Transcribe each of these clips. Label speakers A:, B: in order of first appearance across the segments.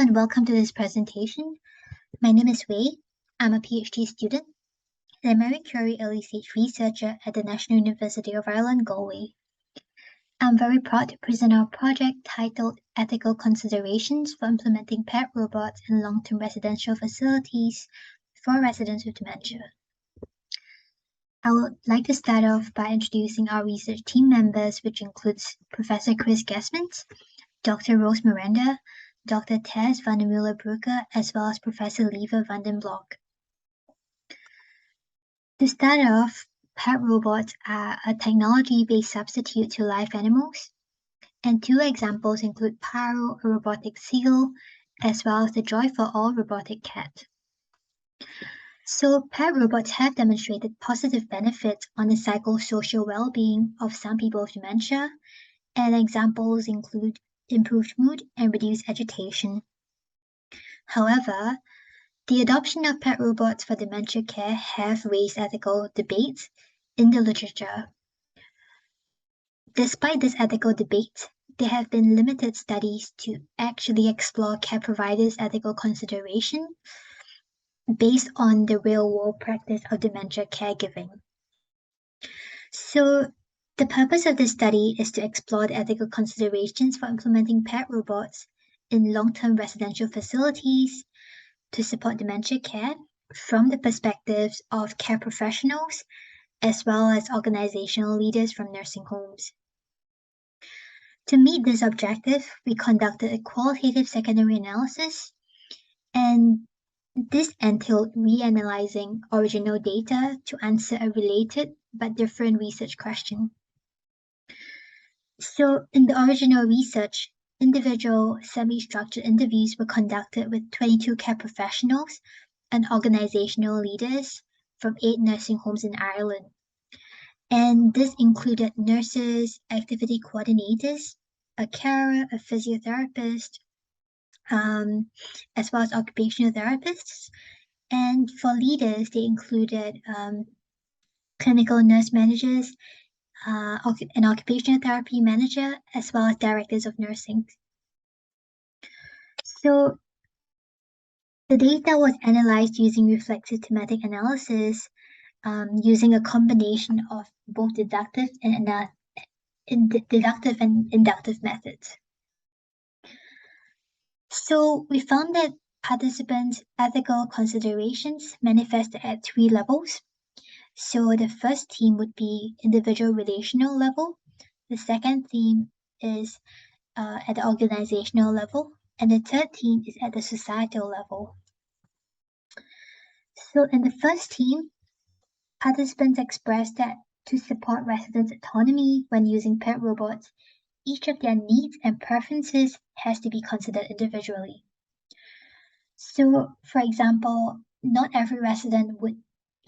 A: and welcome to this presentation. My name is Wei. I'm a PhD student and a Marie Curie early stage researcher at the National University of Ireland, Galway. I'm very proud to present our project titled Ethical Considerations for Implementing Pet Robots in Long-Term Residential Facilities for Residents with Dementia. I would like to start off by introducing our research team members, which includes Professor Chris Gesmans, Dr. Rose Miranda, Dr. Tess van der Müller-Brugge, as well as Professor Leva van den Blok. To start off, pet robots are a technology-based substitute to live animals, and two examples include Paro, a robotic seal, as well as the Joy for All robotic cat. So pet robots have demonstrated positive benefits on the psychosocial well-being of some people with dementia, and examples include improved mood and reduced agitation. However, the adoption of pet robots for dementia care have raised ethical debates in the literature. Despite this ethical debate, there have been limited studies to actually explore care providers' ethical consideration based on the real-world practice of dementia caregiving. So, the purpose of this study is to explore the ethical considerations for implementing pet robots in long-term residential facilities to support dementia care from the perspectives of care professionals as well as organizational leaders from nursing homes. To meet this objective, we conducted a qualitative secondary analysis, and this entailed reanalyzing original data to answer a related but different research question. So in the original research, individual semi-structured interviews were conducted with 22 care professionals and organizational leaders from 8 nursing homes in Ireland. And this included nurses, activity coordinators, a carer, a physiotherapist, as well as occupational therapists. And for leaders, they included clinical nurse managers, an occupational therapy manager, as well as directors of nursing. So the data was analyzed using reflexive thematic analysis, using a combination of both deductive and inductive methods. So we found that participants' ethical considerations manifested at 3 levels. So the first theme would be individual relational level. The second theme is at the organizational level. And the third theme is at the societal level. So in the first theme, participants expressed that to support residents' autonomy when using pet robots, each of their needs and preferences has to be considered individually. So, for example, not every resident would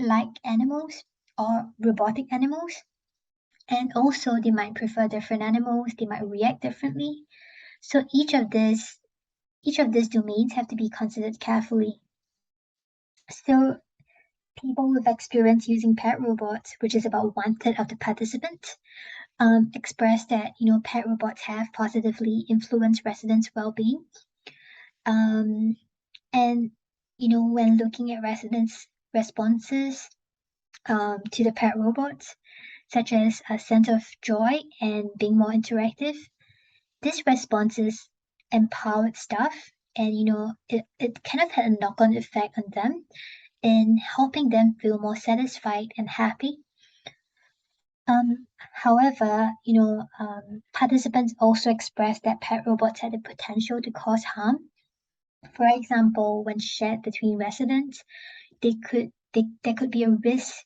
A: like animals or robotic animals, and also they might prefer different animals, they might react differently. So each of these domains have to be considered carefully. So people with experience using pet robots, which is about 1/3 of the participants, expressed that pet robots have positively influenced residents' well-being. And when looking at residents' responses to the pet robots, such as a sense of joy and being more interactive, these responses empowered staff, and it kind of had a knock-on effect on them in helping them feel more satisfied and happy. However, participants also expressed that pet robots had the potential to cause harm. For example, when shared between residents, there could be a risk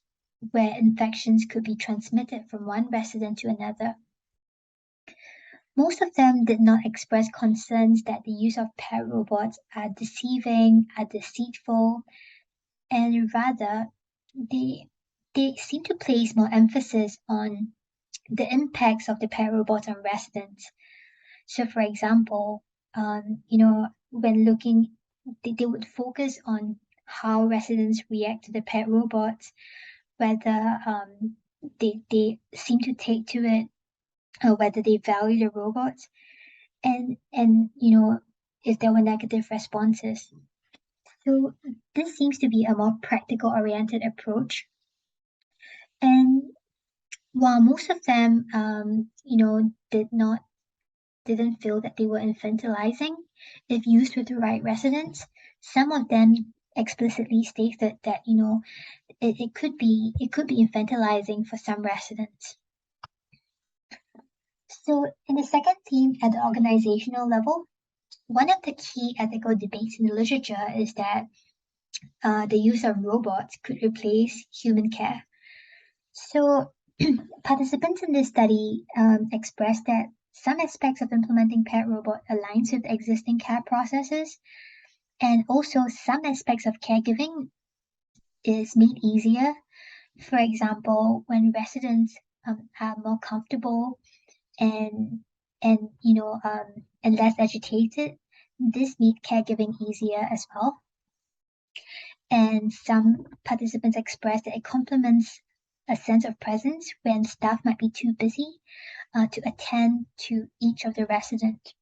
A: where infections could be transmitted from one resident to another. Most of them did not express concerns that the use of pet robots are deceiving, are deceitful, and rather they seem to place more emphasis on the impacts of the pet robots on residents. So, for example, when looking, they would focus on how residents react to the pet robots, whether they seem to take to it, or whether they value the robots, and if there were negative responses. So this seems to be a more practical oriented approach. And while most of them, didn't feel that they were infantilizing, if used with the right residents, some of them explicitly stated that, it could be infantilizing for some residents. So in the second theme, at the organizational level, one of the key ethical debates in the literature is that the use of robots could replace human care. So participants in this study expressed that some aspects of implementing pet robot aligns with existing care processes, and also some aspects of caregiving is made easier. For example, when residents are more comfortable and less agitated, this made caregiving easier as well. And some participants expressed that it complements a sense of presence when staff might be too busy to attend to each of the residents.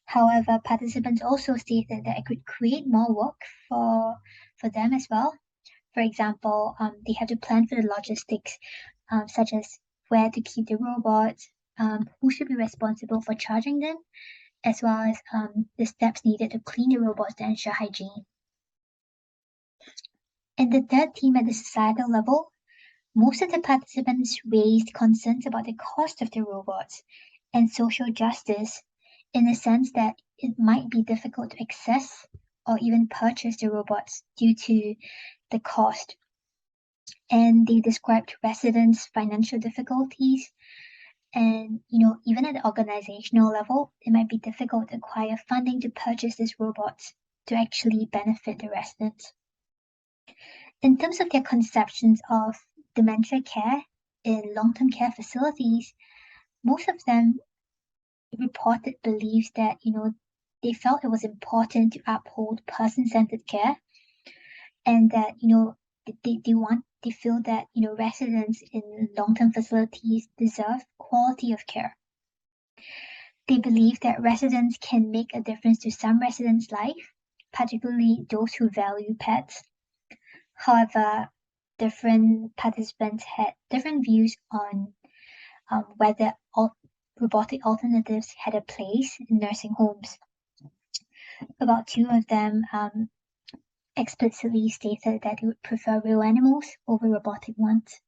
A: However, participants also stated that it could create more work for them as well. For example, they have to plan for the logistics, such as where to keep the robots, who should be responsible for charging them, as well as the steps needed to clean the robots to ensure hygiene. In the third theme at the societal level, most of the participants raised concerns about the cost of the robots and social justice, in the sense that it might be difficult to access or even purchase the robots due to the cost. And they described residents' financial difficulties, and even at the organizational level, it might be difficult to acquire funding to purchase these robots to actually benefit the residents. In terms of their conceptions of dementia care in long-term care facilities, most of them reported beliefs that, they felt it was important to uphold person-centered care, and that, they feel that, residents in long-term facilities deserve quality of care. They believe that residents can make a difference to some residents' life, particularly those who value pets. However, different participants had different views on whether robotic alternatives had a place in nursing homes. About 2 of them explicitly stated that they would prefer real animals over robotic ones.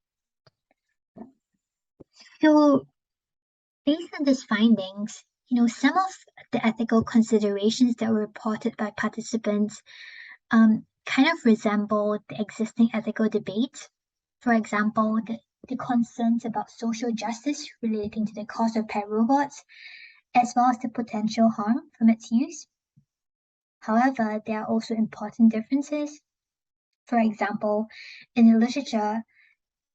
A: So, based on these findings, some of the ethical considerations that were reported by participants kind of resemble the existing ethical debates. For example, the concerns about social justice relating to the cost of pet robots, as well as the potential harm from its use. However, there are also important differences. For example, in the literature,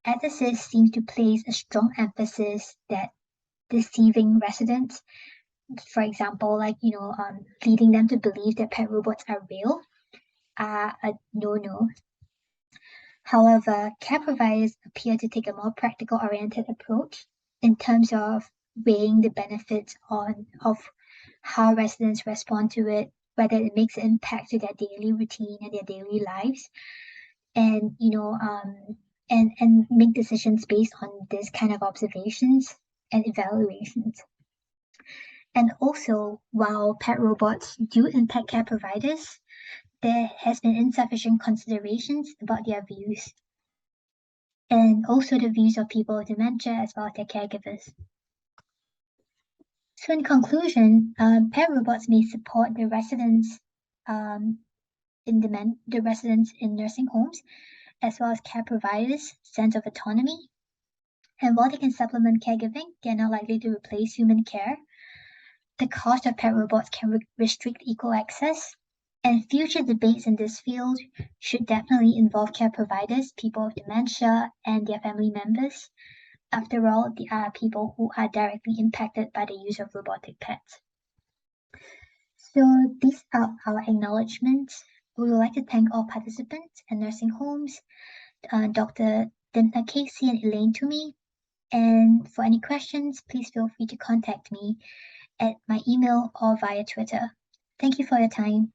A: ethicists seem to place a strong emphasis that deceiving residents, for example, leading them to believe that pet robots are real, are a no-no. However, care providers appear to take a more practical-oriented approach in terms of weighing the benefits of how residents respond to it, whether it makes an impact to their daily routine and their daily lives, and and make decisions based on this kind of observations and evaluations. And also, while pet robots do impact care providers, there has been insufficient considerations about their views, and also the views of people with dementia as well as their caregivers. So in conclusion, pet robots may support the residents the residents in nursing homes, as well as care providers' sense of autonomy. And while they can supplement caregiving, they are not likely to replace human care. The cost of pet robots can restrict equal access, and future debates in this field should definitely involve care providers, people with dementia, and their family members. After all, they are people who are directly impacted by the use of robotic pets. So these are our acknowledgements. We would like to thank all participants and nursing homes, Dr. Dimna Casey and Elaine Toomey. And for any questions, please feel free to contact me at my email or via Twitter. Thank you for your time.